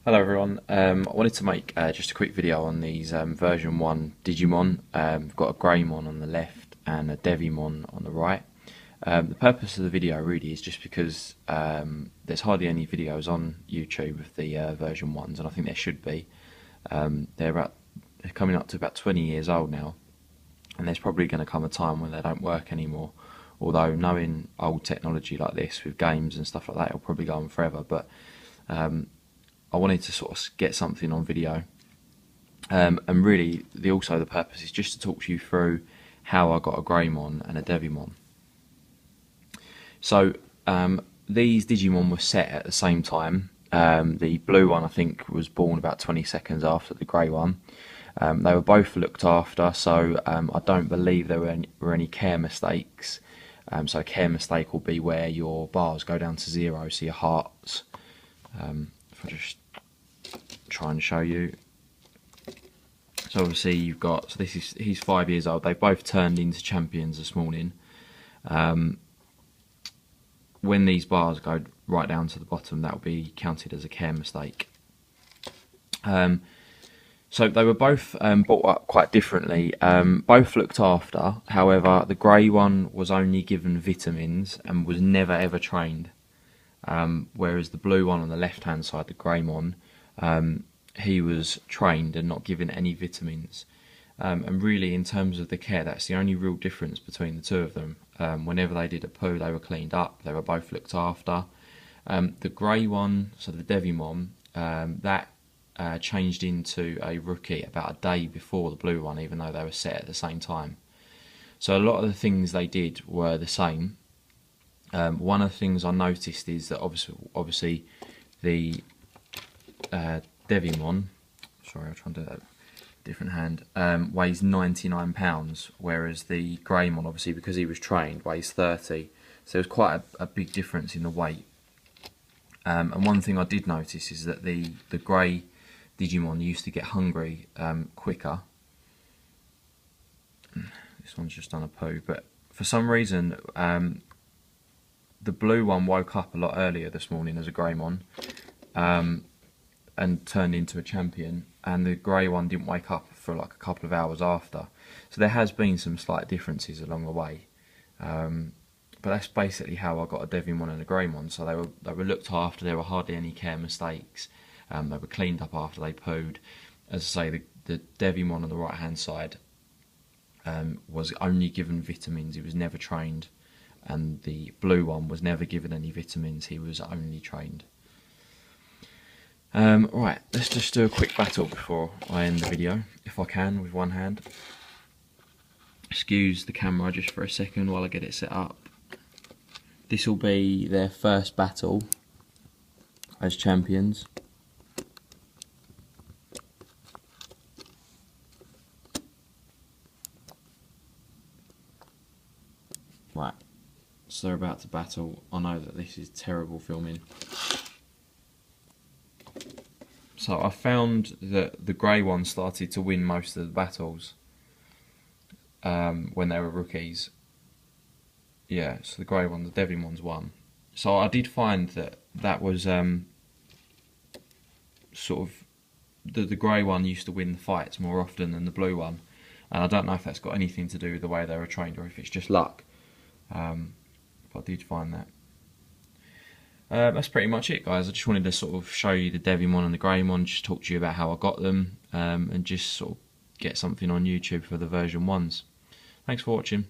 Hello everyone, I wanted to make just a quick video on these version 1 Digimon. We've got a Greymon on the left and a Devimon on the right. The purpose of the video really is just because there's hardly any videos on YouTube of the version 1s, and I think there should be. They're coming up to about 20 years old now, and there's probably going to come a time when they don't work anymore. Although knowing old technology like this with games and stuff like that, it'll probably go on forever. But I wanted to sort of get something on video, and really the purpose is just to talk to you through how I got a Greymon and a Devimon. So these Digimon were set at the same time. The blue one I think was born about 20 seconds after the grey one. They were both looked after, so I don't believe there were any care mistakes. So a care mistake will be where your bars go down to 0, so your hearts. If I just try and show you. So obviously you've got, so he's 5 years old. They both turned into champions this morning. When these bars go right down to the bottom, that will be counted as a care mistake. So they were both brought up quite differently. Both looked after. However, the grey one was only given vitamins and was never ever trained. Whereas the blue one on the left hand side, the Greymon, he was trained and not given any vitamins. And really, in terms of the care, that's the only real difference between the two of them. Whenever they did a poo, they were cleaned up. They were both looked after. The grey one, so the Devimon, that changed into a rookie about a day before the blue one, even though they were set at the same time. So a lot of the things they did were the same. One of the things I noticed is that obviously the Devimon, sorry, I'll try and do that with a different hand, weighs 99 pounds, whereas the Greymon, obviously because he was trained, weighs 30. So there's quite a big difference in the weight. And one thing I did notice is that the grey Digimon used to get hungry quicker. This one's just done a poo, but for some reason the blue one woke up a lot earlier this morning as a Greymon and turned into a champion, and the grey one didn't wake up for like a couple of hours after. So there has been some slight differences along the way, but that's basically how I got a Devimon and a Greymon. So they were looked after. There were hardly any care mistakes. They were cleaned up after they pooed. As I say, the Devimon on the right hand side was only given vitamins. He was never trained. And the blue one was never given any vitamins, he was only trained. Right, let's just do a quick battle before I end the video, if I can, with one hand. Excuse the camera just for a second while I get it set up. This will be their first battle as champions. Right. So they're about to battle. I know that this is terrible filming. So I found that the grey one started to win most of the battles when they were rookies. Yeah, so the grey one, the Devimon's won. So I did find that was sort of the grey one used to win the fights more often than the blue one, and I don't know if that's got anything to do with the way they were trained or if it's just luck. I did find that. That's pretty much it, guys. I just wanted to sort of show you the Devimon and the Greymon, just talk to you about how I got them, and just sort of get something on YouTube for the version 1s. Thanks for watching.